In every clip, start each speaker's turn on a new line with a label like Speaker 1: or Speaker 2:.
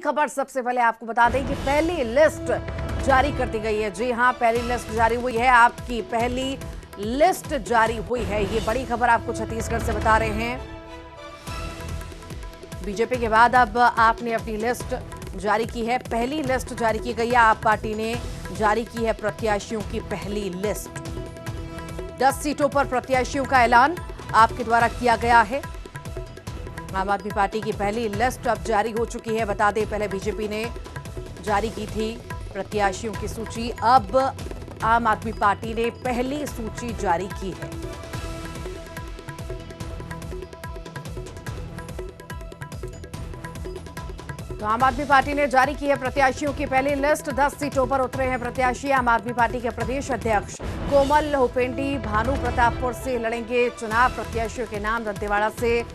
Speaker 1: खबर सबसे पहले आपको बता दें कि पहली लिस्ट जारी कर दी गई है। जी हां, पहली लिस्ट जारी हुई है। आपकी पहली लिस्ट जारी हुई है। ये बड़ी खबर आपको छत्तीसगढ़ से बता रहे हैं। बीजेपी के बाद अब आपने अपनी लिस्ट जारी की है। पहली लिस्ट जारी की गई है। आप पार्टी ने जारी की है प्रत्याशियों की पहली लिस्ट। 10 सीटों पर प्रत्याशियों का ऐलान आपके द्वारा किया गया है। आम आदमी पार्टी की पहली लिस्ट अब जारी हो चुकी है। बता दें, पहले बीजेपी ने जारी की थी प्रत्याशियों की सूची। अब आम आदमी पार्टी ने पहली सूची जारी की है। तो आम आदमी पार्टी ने जारी की है प्रत्याशियों की पहली लिस्ट। 10 सीटों पर उतरे हैं प्रत्याशी। आम आदमी पार्टी के प्रदेश अध्यक्ष कोमल हुपेंडी भानु प्रतापपुर से लड़ेंगे चुनाव। प्रत्याशियों के नाम दंतेवाड़ा से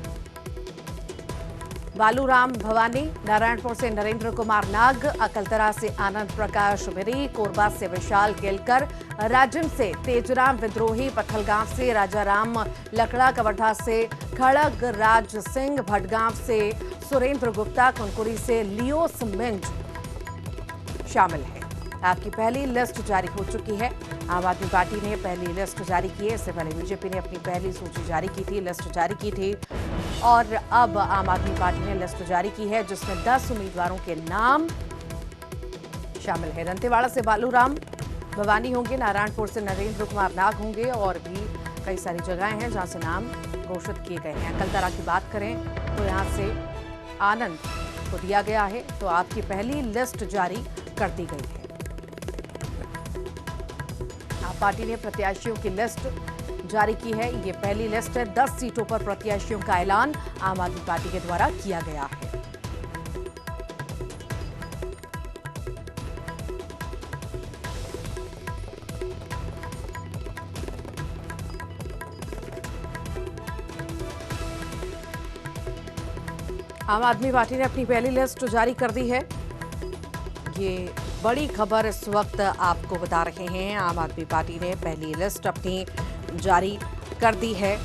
Speaker 1: बालूराम भवानी, नारायणपुर से नरेंद्र कुमार नाग, अकलतरा से आनंद प्रकाश बिरी, कोरबा से विशाल केलकर, राजिम से तेजराम विद्रोही, पत्थलगांव से राजाराम लकड़ा, कवर्धा से खड़ग राज सिंह, भटगांव से सुरेंद्र गुप्ता, कुनकुरी से लियोस मिंज शामिल है। आपकी पहली लिस्ट जारी हो चुकी है। आम आदमी पार्टी ने पहली लिस्ट जारी की है। इससे पहले बीजेपी ने अपनी पहली सूची जारी की थी, लिस्ट जारी की थी, और अब आम आदमी पार्टी ने लिस्ट जारी की है जिसमें 10 उम्मीदवारों के नाम शामिल है। दंतेवाड़ा से बालूराम भवानी होंगे, नारायणपुर से नरेंद्र कुमार नाग होंगे, और भी कई सारी जगहें हैं जहां से नाम घोषित किए गए हैं। अकलतरा की बात करें तो यहां से आनंद को दिया गया है। तो आपकी पहली लिस्ट जारी कर दी गई है। आप पार्टी ने प्रत्याशियों की लिस्ट जारी की है। ये पहली लिस्ट है। 10 सीटों पर प्रत्याशियों का ऐलान आम आदमी पार्टी के द्वारा किया गया है। आम आदमी पार्टी ने अपनी पहली लिस्ट जारी कर दी है। ये बड़ी खबर इस वक्त आपको बता रहे हैं। आम आदमी पार्टी ने पहली लिस्ट अपनी जारी कर दी है।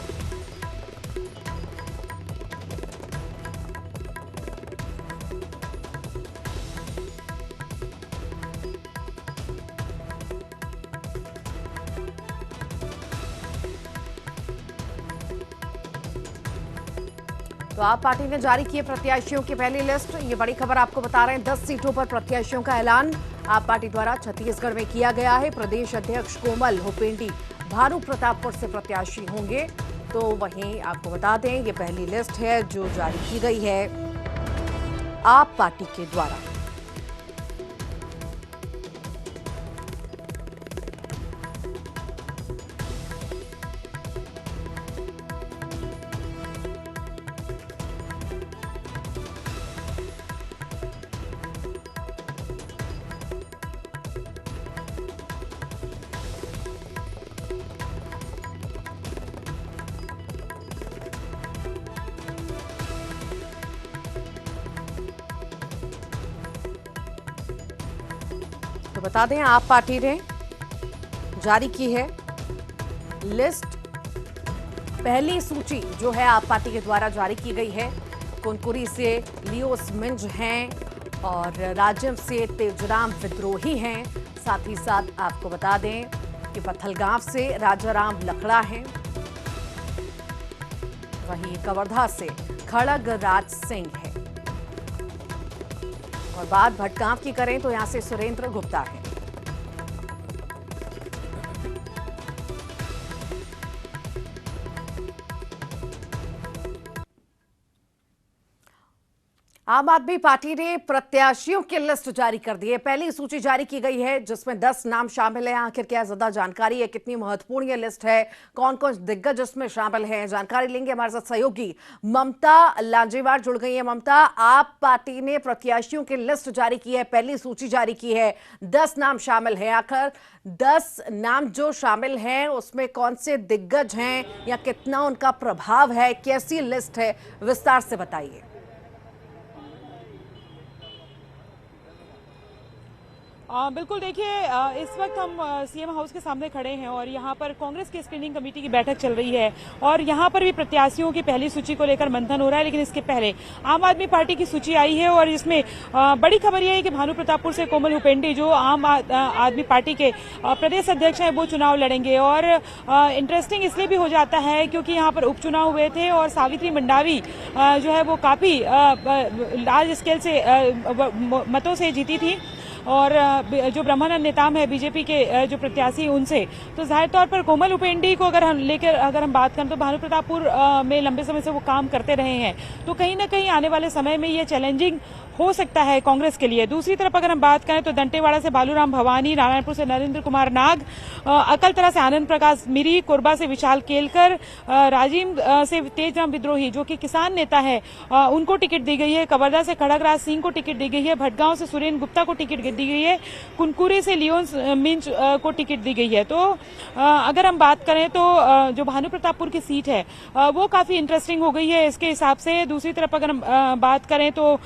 Speaker 1: तो आप पार्टी ने जारी की प्रत्याशियों की पहली लिस्ट। ये बड़ी खबर आपको बता रहे हैं। 10 सीटों पर प्रत्याशियों का ऐलान आप पार्टी द्वारा छत्तीसगढ़ में किया गया है। प्रदेश अध्यक्ष कोमल हुपेंडी भानु प्रतापपुर से प्रत्याशी होंगे। तो वहीं आपको बता दें, ये पहली लिस्ट है जो जारी की गई है आप पार्टी के द्वारा। तो बता दें, आप पार्टी ने जारी की है लिस्ट। पहली सूची जो है आप पार्टी के द्वारा जारी की गई है। कुनकुरी से लियोस मिंज हैं और राजिम से तेजराम विद्रोही हैं। साथ ही साथ आपको बता दें कि पत्थलगांव से राजाराम लकड़ा हैं। वहीं कवर्धा से खड़ग राज सिंह है। और बात भटगांव की करें तो यहां से सुरेंद्र गुप्ता है। आम आदमी पार्टी ने प्रत्याशियों की लिस्ट जारी कर दी है। पहली सूची जारी की गई है जिसमें 10 नाम शामिल हैं। आखिर क्या ज्यादा जानकारी है, कितनी महत्वपूर्ण ये लिस्ट है, कौन कौन दिग्गज इसमें शामिल हैं, जानकारी लेंगे। हमारे साथ सहयोगी ममता लांजेवार जुड़ गई है। ममता, आप पार्टी ने प्रत्याशियों की लिस्ट जारी की है, पहली सूची जारी की है, 10 नाम शामिल हैं। आखिर 10 नाम जो शामिल हैं उसमें कौन से दिग्गज हैं या कितना उनका प्रभाव है, कैसी लिस्ट है, विस्तार से बताइए।
Speaker 2: बिल्कुल देखिए, इस वक्त हम सीएम हाउस के सामने खड़े हैं और यहाँ पर कांग्रेस की स्क्रीनिंग कमेटी की बैठक चल रही है और यहाँ पर भी प्रत्याशियों की पहली सूची को लेकर मंथन हो रहा है। लेकिन इसके पहले आम आदमी पार्टी की सूची आई है और इसमें बड़ी खबर यह है कि भानु प्रतापपुर से कोमल हुपेंडी जो आम आदमी पार्टी के प्रदेश अध्यक्ष हैं वो चुनाव लड़ेंगे। और इंटरेस्टिंग इसलिए भी हो जाता है क्योंकि यहाँ पर उपचुनाव हुए थे और सावित्री मंडावी जो है वो काफी लार्ज स्केल से मतों से जीती थी और जो ब्रह्मानंद नेताम है बीजेपी के जो प्रत्याशी उनसे, तो जाहिर तौर पर कोमल हुपेंडी को अगर हम बात करें तो भानु प्रतापपुर में लंबे समय से वो काम करते रहे हैं, तो कहीं ना कहीं आने वाले समय में ये चैलेंजिंग हो सकता है कांग्रेस के लिए। दूसरी तरफ अगर हम बात करें तो दंतेवाड़ा से बालूराम भवानी, नारायणपुर से नरेंद्र कुमार नाग, अकलतरा से आनंद प्रकाश मिरी, कोरबा से विशाल केलकर, राजिम से तेजराम विद्रोही जो कि किसान नेता है उनको टिकट दी गई है, कवर्धा से खड़गराज सिंह को टिकट दी गई है, भटगांव से सुरेंद्र गुप्ता को टिकट दी गई है, कुनकुरी से लियोन मिंच को टिकट दी गई है। तो अगर हम बात करें तो जो भानु प्रतापपुर की सीट है वो काफी इंटरेस्टिंग हो गई है इसके हिसाब से। दूसरी तरफ अगर हम बात करें तो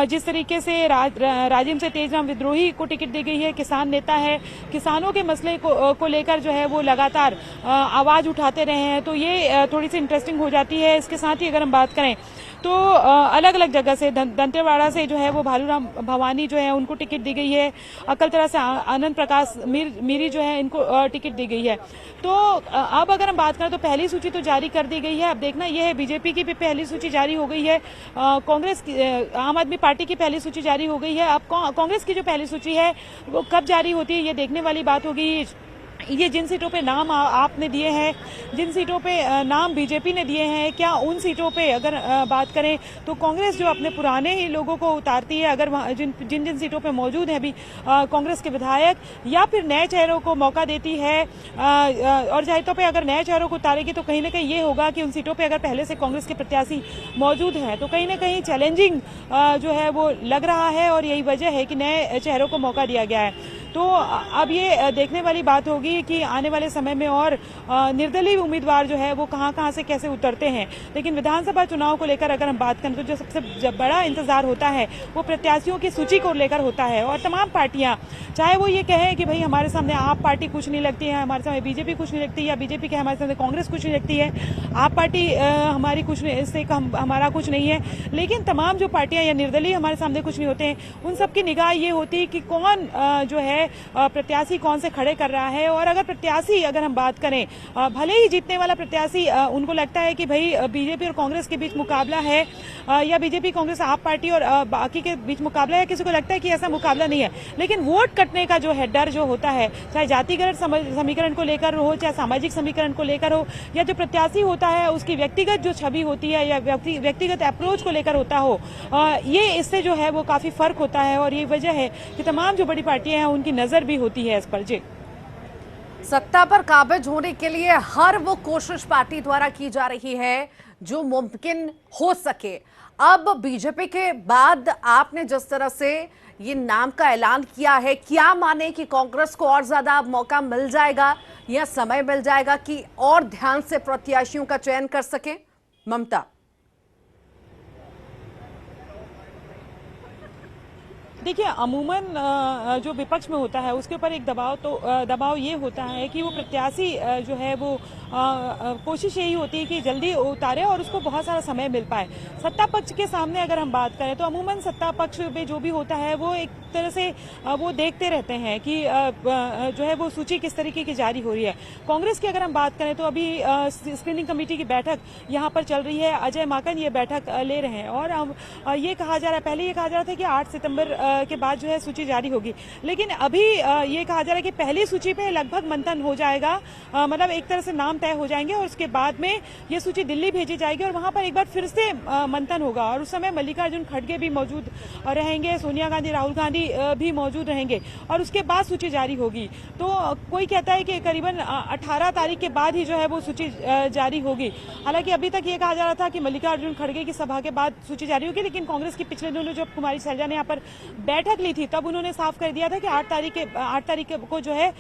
Speaker 2: जिस तरीके से राजिम से तेजराम विद्रोही को टिकट दी गई है, किसान नेता है, किसानों के मसले को लेकर जो है वो लगातार आवाज उठाते रहे हैं, तो ये थोड़ी सी इंटरेस्टिंग हो जाती है। इसके साथ ही अगर हम बात करें तो अलग अलग जगह से दंतेवाड़ा से जो है वो बालूराम भवानी जो है उनको टिकट दी गई है, अकलतरा से आनंद प्रकाश मिरी जो है इनको टिकट दी गई है। तो अब अगर हम बात करें तो पहली सूची तो जारी कर दी गई है। अब देखना यह है, बीजेपी की भी पहली सूची जारी हो गई है, कांग्रेस आम आदमी पार्टी की पहली सूची जारी हो गई है। अब कांग्रेस की जो पहली सूची है वो कब जारी होती है ये देखने वाली बात होगी। ये जिन सीटों पे नाम आपने दिए हैं, जिन सीटों पे नाम बीजेपी ने दिए हैं, क्या उन सीटों पे अगर बात करें तो कांग्रेस जो अपने पुराने ही लोगों को उतारती है, अगर जिन जिन सीटों पे मौजूद है अभी कांग्रेस के विधायक, या फिर नए चेहरों को मौका देती है, और जाहिर तौर पे अगर नए चेहरों को उतारेगी तो कहीं ना कहीं ये होगा कि उन सीटों पे अगर पहले से कांग्रेस के प्रत्याशी मौजूद हैं तो कहीं ना कहीं चैलेंजिंग जो है वो लग रहा है और यही वजह है कि नए चेहरों को मौका दिया गया है। तो अब ये देखने वाली बात होगी कि आने वाले समय में और निर्दलीय उम्मीदवार जो है वो कहां से कैसे उतरते हैं। लेकिन विधानसभा चुनाव को लेकर अगर हम बात करें तो जो सबसे बड़ा इंतजार होता है वो प्रत्याशियों की सूची को लेकर होता है। और तमाम पार्टियां, चाहे वो ये कहें कि भाई हमारे सामने आप पार्टी कुछ नहीं लगती है, हमारे सामने बीजेपी कुछ नहीं लगती, या बीजेपी के हमारे सामने कांग्रेस कुछ नहीं लगती है, आप पार्टी हमारी कुछ इससे हमारा कुछ नहीं है, लेकिन तमाम जो पार्टियां या निर्दलीय हमारे सामने कुछ नहीं होते हैं, उन सबकी निगाह ये होती है कि कौन जो है प्रत्याशी कौन से खड़े कर रहा है। और अगर प्रत्याशी अगर हम बात करें, भले ही जीतने वाला प्रत्याशी उनको लगता है कि भाई बीजेपी और कांग्रेस के बीच मुकाबला है, या बीजेपी कांग्रेस आप पार्टी और बाकी के बीच मुकाबला है, किसी को लगता है कि ऐसा मुकाबला नहीं है, लेकिन वोट कटने का जो है डर जो होता है, चाहे जातिगत समीकरण को लेकर हो, चाहे सामाजिक समीकरण को लेकर हो, या जो प्रत्याशी होता है उसकी व्यक्तिगत जो छवि होती है या व्यक्तिगत अप्रोच को लेकर होता हो, ये इससे जो है वो काफी फर्क होता है। और ये वजह है कि तमाम जो बड़ी पार्टियां हैं उनकी नजर भी होती है इस पर। जी,
Speaker 1: सत्ता पर काबिज होने के लिए हर वो कोशिश पार्टी द्वारा की जा रही है जो मुमकिन हो सके। अब बीजेपी के बाद आपने जिस तरह से ये नाम का ऐलान किया है, क्या माने कि कांग्रेस को और ज्यादा मौका मिल जाएगा या समय मिल जाएगा कि और ध्यान से प्रत्याशियों का चयन कर सके? ममता,
Speaker 2: देखिए अमूमन जो विपक्ष में होता है उसके ऊपर एक दबाव ये होता है कि वो प्रत्याशी जो है वो कोशिश यही होती है कि जल्दी उतारे और उसको बहुत सारा समय मिल पाए। सत्ता पक्ष के सामने अगर हम बात करें तो अमूमन सत्ता पक्ष में जो भी होता है वो एक तरह से वो देखते रहते हैं कि जो है वो सूची किस तरीके की जारी हो रही है। कांग्रेस की अगर हम बात करें तो अभी स्क्रीनिंग कमेटी की बैठक यहाँ पर चल रही है, अजय माकन ये बैठक ले रहे हैं और ये कहा जा रहा है, पहले ये कहा जा रहा था कि 8 सितंबर के बाद जो है सूची जारी होगी, लेकिन अभी ये कहा जा रहा है कि पहली सूची पे लगभग मंथन हो जाएगा, मतलब एक तरह से नाम तय हो जाएंगे और उसके बाद में ये सूची दिल्ली भेजी जाएगी और वहां पर एक बार फिर से मंथन होगा और उस समय मल्लिकार्जुन खड़गे भी मौजूद रहेंगे, सोनिया गांधी, राहुल गांधी भी मौजूद रहेंगे और उसके बाद सूची जारी होगी। तो कोई कहता है कि करीबन 18 तारीख के बाद ही जो है वो सूची जारी होगी। हालांकि अभी तक ये कहा जा रहा था कि मल्लिकार्जुन खड़गे की सभा के बाद सूची जारी होगी, लेकिन कांग्रेस की पिछले दिनों जो कुमारी सैलजा ने यहाँ पर बैठक ली थी तब उन्होंने साफ कर दिया था कि 8 तारीख को जो है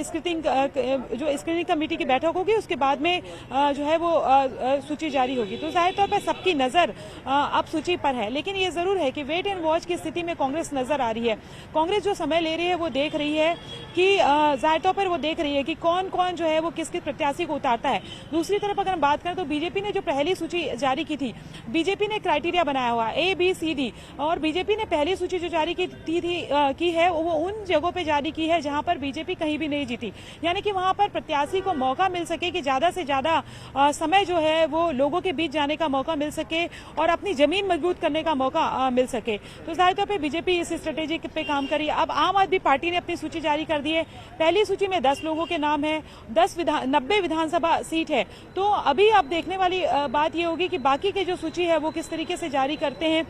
Speaker 2: स्क्रीनिंग कमेटी की बैठक होगी, उसके बाद में जो है वो सूची जारी होगी। तो जाहिर तौर पर सबकी नज़र अब सूची पर है, लेकिन ये ज़रूर है कि वेट एंड वॉच की स्थिति में कांग्रेस नज़र आ रही है। कांग्रेस जो समय ले रही है वो देख रही है कि जाहिर तौर पर वो देख रही है कि कौन कौन जो है वो किस किस प्रत्याशी को उतारता है। दूसरी तरफ अगर हम बात करें तो बीजेपी ने जो पहली सूची जारी की थी, बीजेपी ने क्राइटेरिया बनाया हुआ ABCD, और बीजेपी ने पहली सूची जो जारी की है वो उन जगहों पे जारी की है जहां पर बीजेपी कहीं भी नहीं जीती, यानी कि वहां पर प्रत्याशी को मौका मिल सके कि ज्यादा से ज्यादा समय जो है वो लोगों के बीच जाने का मौका मिल सके और अपनी जमीन मजबूत करने का मौका मिल सके। तो जाहिर तौर पर बीजेपी इस स्ट्रेटेजी पे काम करी। अब आम आदमी पार्टी ने अपनी सूची जारी कर दी है। पहली सूची में 10 लोगों के नाम है, 90 विधानसभा सीट है। तो अभी अब देखने वाली बात ये होगी कि बाकी के जो सूची है वो किस तरीके से जारी करते हैं।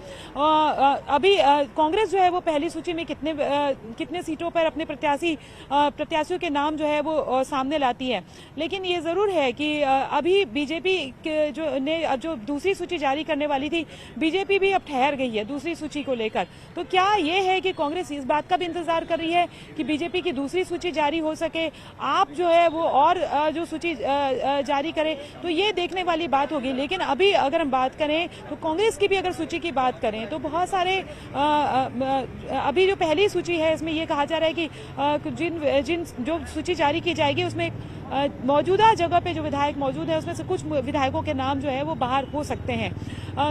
Speaker 2: अभी कांग्रेस जो है वो पहली सूची में कितने सीटों पर अपने प्रत्याशियों के नाम जो है वो सामने लाती है, लेकिन ये जरूर है कि अभी बीजेपी जो दूसरी सूची जारी करने वाली थी, बीजेपी भी अब ठहर गई है दूसरी सूची को लेकर। तो क्या ये है कि कांग्रेस इस बात का भी इंतजार कर रही है कि बीजेपी की दूसरी सूची जारी हो सके, आप जो है वो और जो सूची जारी करे, तो ये देखने वाली बात होगी। लेकिन अभी अगर हम बात करें तो कांग्रेस की भी अगर सूची की बात करें तो बहुत सारे अभी जो पहली सूची है इसमें ये कहा जा रहा है कि जिन जो सूची जारी की जाएगी उसमें मौजूदा जगह पे जो विधायक मौजूद है उसमें से कुछ विधायकों के नाम जो है वो बाहर हो सकते हैं।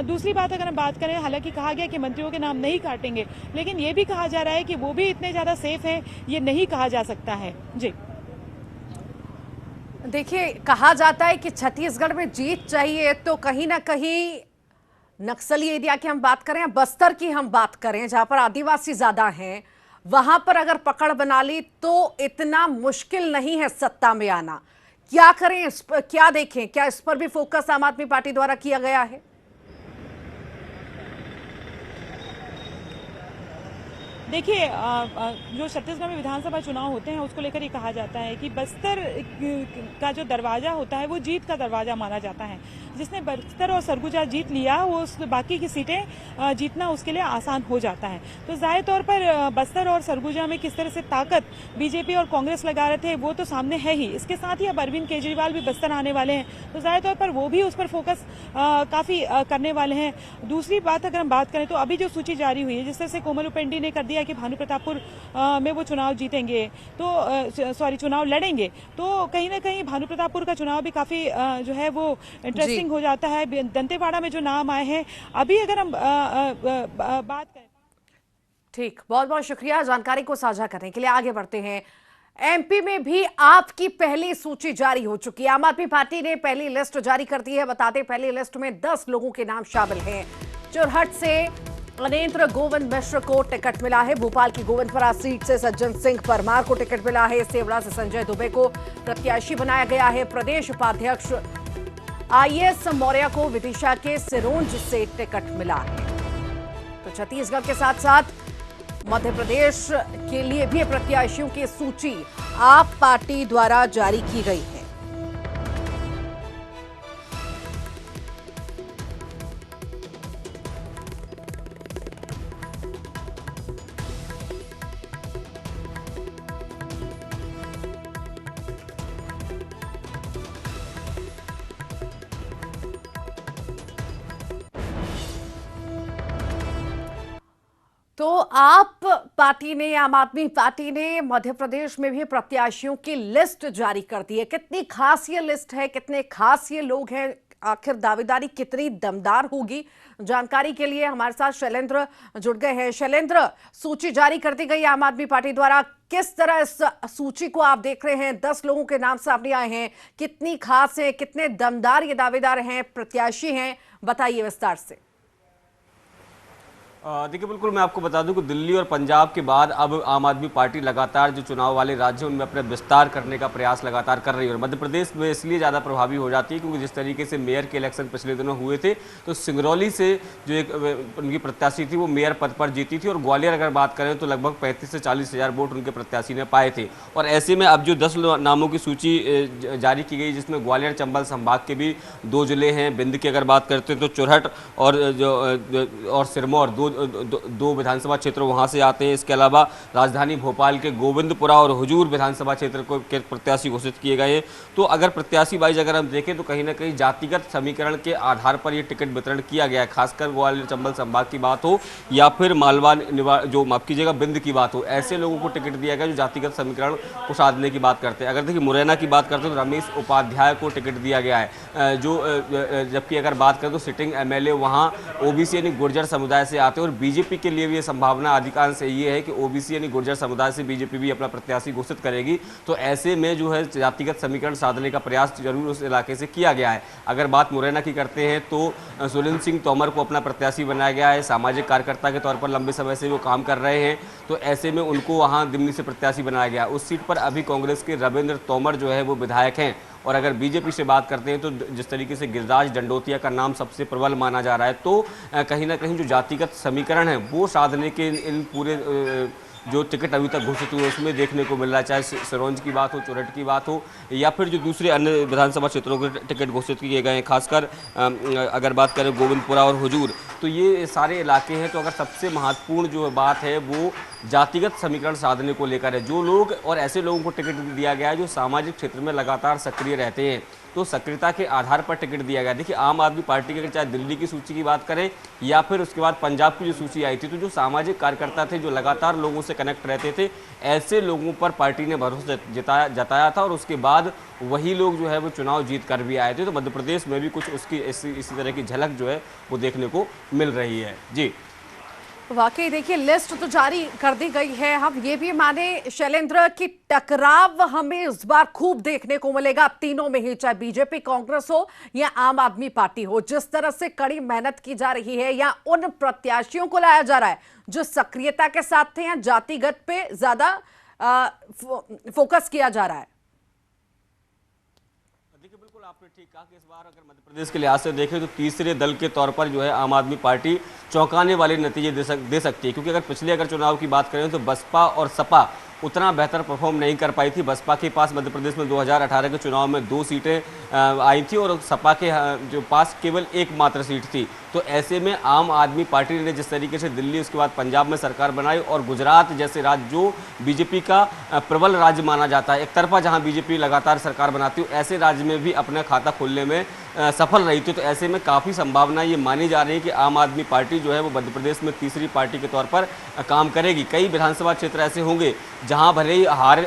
Speaker 2: दूसरी बात अगर हम बात करें, हालांकि कहा गया कि मंत्रियों के नाम नहीं काटेंगे, लेकिन ये भी कहा जा रहा है कि वो भी इतने ज्यादा सेफ हैं, ये नहीं कहा जा सकता है। जी
Speaker 1: देखिए, कहा जाता है कि छत्तीसगढ़ में जीत चाहिए तो कहीं ना कहीं नक्सली एरिया की हम बात करें, बस्तर की हम बात करें, जहां पर आदिवासी ज्यादा हैं, वहां पर अगर पकड़ बना ली तो इतना मुश्किल नहीं है सत्ता में आना। क्या करें, क्या देखें, क्या इस पर भी फोकस आम आदमी पार्टी द्वारा किया गया है?
Speaker 2: देखिए, जो छत्तीसगढ़ में विधानसभा चुनाव होते हैं उसको लेकर ये कहा जाता है कि बस्तर का जो दरवाजा होता है वो जीत का दरवाजा माना जाता है। जिसने बस्तर और सरगुजा जीत लिया वो उस बाकी की सीटें जीतना उसके लिए आसान हो जाता है। तो जाहिर तौर पर बस्तर और सरगुजा में किस तरह से ताकत बीजेपी और कांग्रेस लगा रहे थे वो तो सामने है ही। इसके साथ ही अब अरविंद केजरीवाल भी बस्तर आने वाले हैं, तो जाहिर तौर पर वो भी उस पर फोकस काफी करने वाले हैं। दूसरी बात अगर हम बात करें तो अभी जो सूची जारी हुई है, जिस तरह से कोमल उपेंडी ने कर दिया कि भानु प्रतापपुर में वो चुनाव जीतेंगे, तो चुनाव लड़ेंगे, तो कहीं ना कहीं भानु प्रतापपुर का चुनाव भी काफी जो है वो इंटरेस्टिंग हो जाता है। दंतेवाड़ा में जो नाम आए हैं, अभी अगर हम बात करें।
Speaker 1: ठीक, बहुत बहुत शुक्रिया जानकारी को साझा करने के लिए। आगे बढ़ते हैं। एमपी में भी आपकी पहली सूची जारी हो चुकी है। आम आदमी पार्टी ने पहली लिस्ट जारी कर दी है। बताते पहली लिस्ट में 10 लोगों के नाम शामिल हैं। चुरहट से अनेन्द्र गोविंद मिश्र को टिकट मिला है। भोपाल की गोविंदपुरा सीट से सज्जन सिंह परमार को टिकट मिला है। सेवड़ा से संजय दुबे को प्रत्याशी बनाया गया है। प्रदेश उपाध्यक्ष IS मौर्य को विदिशा के सिरोंज से टिकट मिला है। तो छत्तीसगढ़ के साथ साथ मध्य प्रदेश के लिए भी प्रत्याशियों की सूची आप पार्टी द्वारा जारी की गई है। तो आप पार्टी ने, आम आदमी पार्टी ने मध्य प्रदेश में भी प्रत्याशियों की लिस्ट जारी कर दी है। कितनी खास ये लिस्ट है, कितने खास ये लोग हैं, आखिर दावेदारी कितनी दमदार होगी, जानकारी के लिए हमारे साथ शैलेंद्र जुड़ गए हैं। शैलेंद्र, सूची जारी कर दी गई आम आदमी पार्टी द्वारा, किस तरह इस सूची को आप देख रहे हैं? 10 लोगों के नाम सामने आए हैं, कितनी खास है, कितने दमदार ये दावेदार हैं, प्रत्याशी हैं, बताइए विस्तार से।
Speaker 3: देखिए, बिल्कुल मैं आपको बता दूं कि दिल्ली और पंजाब के बाद अब आम आदमी पार्टी लगातार जो चुनाव वाले राज्य उनमें अपने विस्तार करने का प्रयास लगातार कर रही है। और मध्य प्रदेश में इसलिए ज़्यादा प्रभावी हो जाती है क्योंकि जिस तरीके से मेयर के इलेक्शन पिछले दिनों हुए थे, तो सिंगरौली से जो एक उनकी प्रत्याशी थी वो मेयर पद पर जीती थी। और ग्वालियर अगर बात करें तो लगभग 35 से 40 हज़ार वोट उनके प्रत्याशी ने पाए थे। और ऐसे में अब जो 10 नामों की सूची जारी की गई, जिसमें ग्वालियर चंबल संभाग के भी 2 जिले हैं। बिंद की अगर बात करते हैं तो चुरहट और सिरमौर, 2 दो विधानसभा क्षेत्र वहाँ से आते हैं। इसके अलावा राजधानी भोपाल के गोविंदपुरा और हुजूर विधानसभा क्षेत्र के प्रत्याशी घोषित किए गए हैं। तो अगर प्रत्याशी वाइज अगर हम देखें तो कहीं ना कहीं जातिगत समीकरण के आधार पर ये टिकट वितरण किया गया है, खासकर ग्वालियर चंबल संभाग की बात हो या फिर मालवा जो माफ कीजिएगा बिंद की बात हो, ऐसे लोगों को टिकट दिया गया जो जातिगत समीकरण को साधने की बात करते हैं। अगर देखिए मुरैना की बात करते हैं तो रमेश उपाध्याय को टिकट दिया गया है, जबकि अगर बात करें तो सिटिंग एमएलए वहाँ ओबीसी यानी गुर्जर समुदाय से आते हैं। और बीजेपी के लिए भी ये संभावना अधिकांश ये है कि ओबीसी यानी गुर्जर समुदाय से बीजेपी भी अपना प्रत्याशी घोषित करेगी। तो ऐसे में जो है जातिगत समीकरण साधने का प्रयास जरूर उस इलाके से किया गया है। अगर बात मुरैना की करते हैं तो सुरेंद्र सिंह तोमर को अपना प्रत्याशी बनाया गया है, सामाजिक कार्यकर्ता के तौर पर लंबे समय से वो काम कर रहे हैं, तो ऐसे में उनको वहाँ दिल्ली से प्रत्याशी बनाया गया। उस सीट पर अभी कांग्रेस के रविंद्र तोमर जो है वो विधायक हैं। और अगर बीजेपी से बात करते हैं तो जिस तरीके से गिरिराज दंडोतिया का नाम सबसे प्रबल माना जा रहा है, तो कहीं ना कहीं जो जातिगत समीकरण है वो साधने के इन पूरे जो टिकट अभी तक घोषित हुए उसमें देखने को मिल रहा है, चाहे सिरोंज की बात हो, चुरट की बात हो या फिर जो दूसरे अन्य विधानसभा क्षेत्रों के टिकट घोषित किए गए हैं, खासकर अगर बात करें गोविंदपुरा और हुजूर, तो ये सारे इलाके हैं। तो अगर सबसे महत्वपूर्ण जो बात है वो जातिगत समीकरण साधने को लेकर है। जो लोग और ऐसे लोगों को टिकट दिया गया है जो सामाजिक क्षेत्र में लगातार सक्रिय रहते हैं, तो सक्रियता के आधार पर टिकट दिया गया। देखिए आम आदमी पार्टी के चाहे दिल्ली की सूची की बात करें या फिर उसके बाद पंजाब की जो सूची आई थी, तो जो सामाजिक कार्यकर्ता थे जो लगातार लोगों से कनेक्ट रहते थे, ऐसे लोगों पर पार्टी ने भरोसा जताया था और उसके बाद वही लोग जो है वो चुनाव जीत कर भी आए थे। तो मध्य प्रदेश में भी कुछ उसकी इसी तरह की झलक जो है वो देखने को मिल रही है। जी
Speaker 1: वाकई देखिए लिस्ट तो जारी कर दी गई है। हम ये भी माने शैलेंद्र की टकराव हमें इस बार खूब देखने को मिलेगा तीनों में ही, चाहे बीजेपी कांग्रेस हो या आम आदमी पार्टी हो। जिस तरह से कड़ी मेहनत की जा रही है या उन प्रत्याशियों को लाया जा रहा है जो सक्रियता के साथ थे या जातिगत पे ज्यादा फोकस किया जा रहा है।
Speaker 3: देखिए बिल्कुल आपने ठीक कहा कि इस बार अगर मध्य प्रदेश के लिहाज से देखें तो तीसरे दल के तौर पर जो है आम आदमी पार्टी चौंकाने वाले नतीजे दे सकती है। क्योंकि अगर पिछले अगर चुनाव की बात करें तो बसपा और सपा उतना बेहतर परफॉर्म नहीं कर पाई थी। बसपा के पास मध्य प्रदेश में 2018 के चुनाव में 2 सीटें आई थी और सपा के जो पास केवल एकमात्र सीट थी। तो ऐसे में आम आदमी पार्टी ने जिस तरीके से दिल्ली उसके बाद पंजाब में सरकार बनाई और गुजरात जैसे राज्य जो बीजेपी का प्रबल राज्य माना जाता है, एक तरफा जहां बीजेपी लगातार सरकार बनाती है, ऐसे राज्य में भी अपना खाता खोलने में सफल रही थी। तो ऐसे में काफ़ी संभावना ये मानी जा रही है कि आम आदमी पार्टी जो है वो मध्य प्रदेश में तीसरी पार्टी के तौर पर काम करेगी। कई विधानसभा क्षेत्र ऐसे होंगे जहां भले ही हार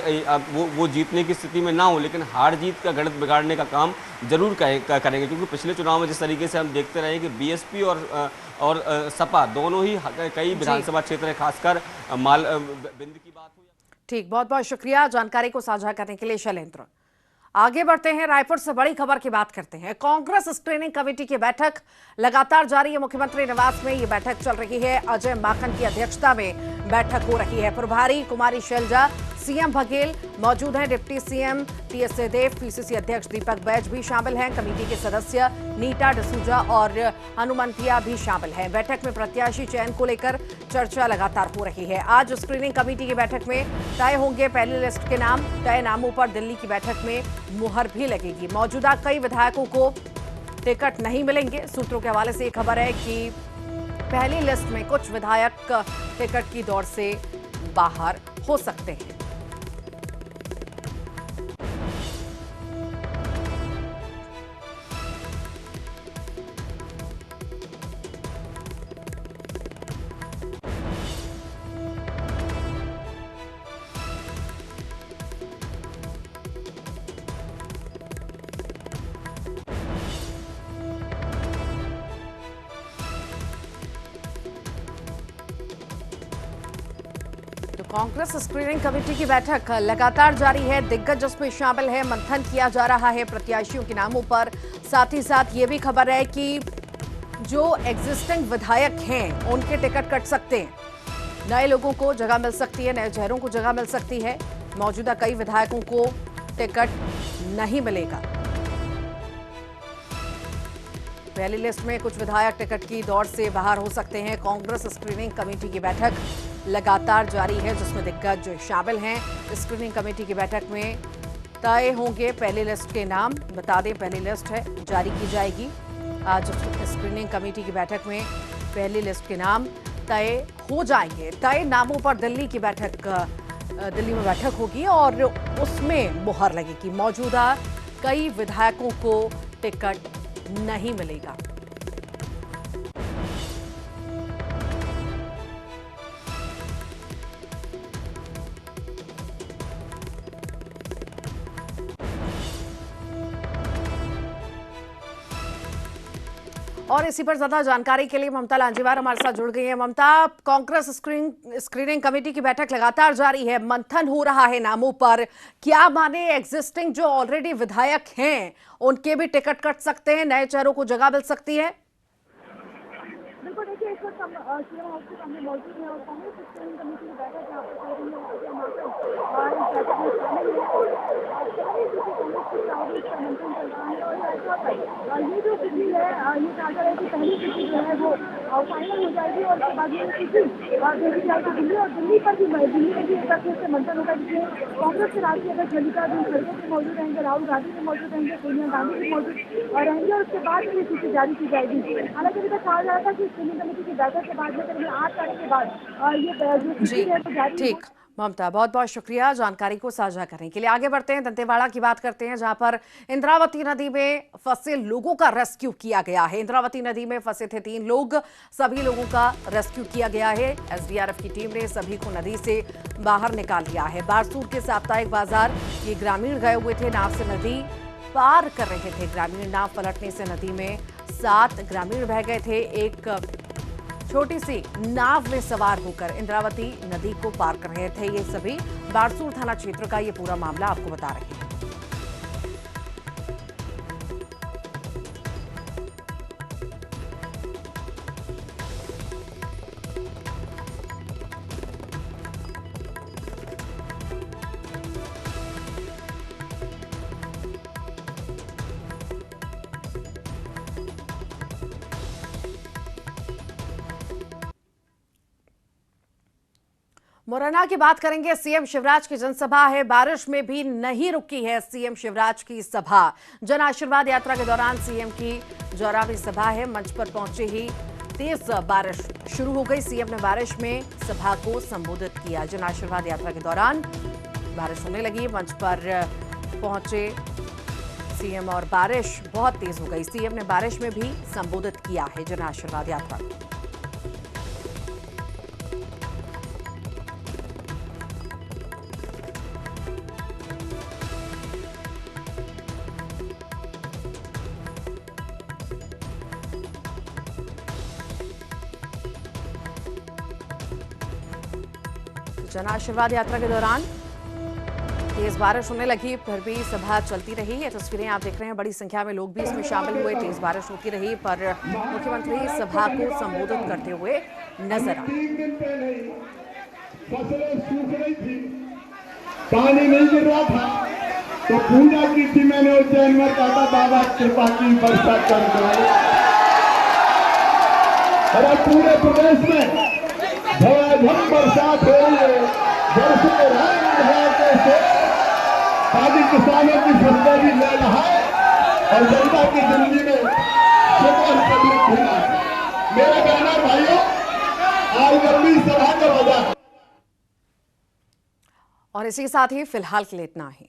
Speaker 3: वो जीतने की स्थिति में ना हो, लेकिन हार जीत का गणित बिगाड़ने का काम जरूर करेंगे। क्योंकि पिछले चुनाव में जिस तरीके से हम देखते रहे कि बीएसपी और सपा दोनों ही कई विधानसभा क्षेत्र खासकर बिंद की बात हो।
Speaker 1: ठीक, बहुत बहुत शुक्रिया जानकारी को साझा करने के लिए शैलेंद्र। आगे बढ़ते हैं, रायपुर से बड़ी खबर की बात करते हैं। कांग्रेस स्क्रीनिंग कमेटी की बैठक लगातार जारी है। मुख्यमंत्री निवास में ये बैठक चल रही है। अजय माकन की अध्यक्षता में बैठक हो रही है। प्रभारी कुमारी शैलजा, सीएम बघेल मौजूद हैं। Deputy CM T S Singhdeo, PCC अध्यक्ष दीपक बैज भी शामिल हैं। कमेटी के सदस्य नीता डिसूजा और हनुमंतिया भी शामिल हैं। बैठक में प्रत्याशी चयन को लेकर चर्चा लगातार हो रही है। आज स्क्रीनिंग कमेटी की बैठक में तय होंगे पहली लिस्ट के नाम। तय नामों पर दिल्ली की बैठक में मुहर भी लगेगी। मौजूदा कई विधायकों को टिकट नहीं मिलेंगे। सूत्रों के हवाले से ये खबर है कि पहली लिस्ट में कुछ विधायक टिकट की दौड़ से बाहर हो सकते हैं। कांग्रेस स्क्रीनिंग कमेटी की बैठक लगातार जारी है। दिग्गज इसमें शामिल है। मंथन किया जा रहा है प्रत्याशियों के नामों पर। साथ ही साथ ये भी खबर है कि जो एग्जिस्टिंग विधायक हैं उनके टिकट कट सकते हैं। नए लोगों को जगह मिल सकती है, नए चेहरों को जगह मिल सकती है। मौजूदा कई विधायकों को टिकट नहीं मिलेगा। पहली लिस्ट में कुछ विधायक टिकट की दौड़ से बाहर हो सकते हैं। कांग्रेस स्क्रीनिंग कमेटी की बैठक लगातार जारी है जिसमें दिग्गज शामिल हैं। स्क्रीनिंग कमेटी की बैठक में तय होंगे पहली लिस्ट के नाम। बता दें पहली लिस्ट है जारी की जाएगी। आज स्क्रीनिंग कमेटी की बैठक में पहली लिस्ट के नाम तय हो जाएंगे। तय नामों पर दिल्ली में बैठक होगी और उसमें मुहर लगेगी। मौजूदा कई विधायकों को टिकट नहीं मिलेगा। और इसी पर ज्यादा जानकारी के लिए ममता लांजीवार हमारे साथ जुड़ गई है। ममता, कांग्रेस स्क्रीनिंग कमेटी की बैठक लगातार जारी है, मंथन हो रहा है नामों पर। क्या माने एग्जिस्टिंग जो ऑलरेडी विधायक हैं उनके भी टिकट कट सकते हैं, नए चेहरों को जगह मिल सकती है?
Speaker 4: बिल्कुल, देखिए इस वक्त हम सीएम हाउस के सामने मौजूद हैं और कांग्रेस स्क्रीनिंग कमेटी की बैठक यहाँ पर चल रही है। और इस बैठक में शामिल है कांग्रेस की चावल का मंथन चल रहा है और ये जो स्थिति है ये चाहता है कि पहली स्थिति जो है वो फाइनल हो जाएगी और उसके बाद ये स्थिति देखी जाएगी दिल्ली। और दिल्ली में भी एक बार फिर से मंथन होगा, जिसमें कांग्रेस के राष्ट्रीय अध्यक्ष मल्लिकार्जुन खड़गे भी मौजूद रहेंगे, राहुल गांधी भी मौजूद रहेंगे, सोनिया गांधी भी मौजूद रहेंगे और उसके बाद ये स्थिति जारी की जाएगी। हालांकि अभी तक कहा जा रहा था कि स्क्रीनिंग कमेटी की बैठक के बाद में करीब 8 तारीख के बाद ये जो स्थिति है वो जारी।
Speaker 1: ठीक ममता, बहुत बहुत शुक्रिया जानकारी को साझा करने के लिए। आगे बढ़ते हैं, दंतेवाड़ा की बात करते हैं, जहां पर इंद्रावती नदी में फंसे लोगों का रेस्क्यू किया गया है। इंद्रावती नदी में फंसे थे 3 लोग, सभी लोगों का रेस्क्यू किया गया है। एसडीआरएफ की टीम ने सभी को नदी से बाहर निकाल लिया है। बारसूर के साप्ताहिक बाजार ये ग्रामीण गए हुए थे, नाव से नदी पार कर रहे थे ग्रामीण। नाव पलटने से नदी में 7 ग्रामीण बह गए थे। एक छोटी सी नाव में सवार होकर इंद्रावती नदी को पार कर रहे थे ये सभी। बारसूर थाना क्षेत्र का ये पूरा मामला आपको बता रहे हैं। मुरैना की बात करेंगे। सीएम शिवराज की जनसभा है, बारिश में भी नहीं रुकी है सीएम शिवराज की सभा। जन आशीर्वाद यात्रा के दौरान सीएम की जौरावी सभा है। मंच पर पहुंचे ही तेज बारिश शुरू हो गई। सीएम ने बारिश में सभा को संबोधित किया। जन आशीर्वाद यात्रा के दौरान बारिश होने लगी, मंच पर पहुंचे सीएम और बारिश बहुत तेज हो गई। सीएम ने बारिश में भी संबोधित किया है जन आशीर्वाद यात्रा को। जन आशीर्वाद यात्रा के दौरान तेज बारिश होने लगी, फिर भी सभा चलती रही। ये तस्वीरें आप देख रहे हैं, बड़ी संख्या में लोग भी इसमें शामिल हुए। तेज बारिश होती रही पर मुख्यमंत्री सभा को संबोधित करते हुए नजर आए।
Speaker 5: 3 दिन पहले फसलें सूख रही थी, पानी नहीं गिर रहा था, तो पूजा की थी मैंने उज्जैन में, कहा था बाबा कृपा की वर्षा कर दो। और पूरे प्रदेश में धड़ाधड़ बरसात हो रही है, बरसों रंग से ताकि किसानों की फसलें भी ले रहा है और जनता की जिंदगी में सुकून तकलीफ होना। मेरे बहनों भाइयों, आज लंबी सभा का वजह।
Speaker 1: और इसी के साथ ही फिलहाल के लिए इतना ही।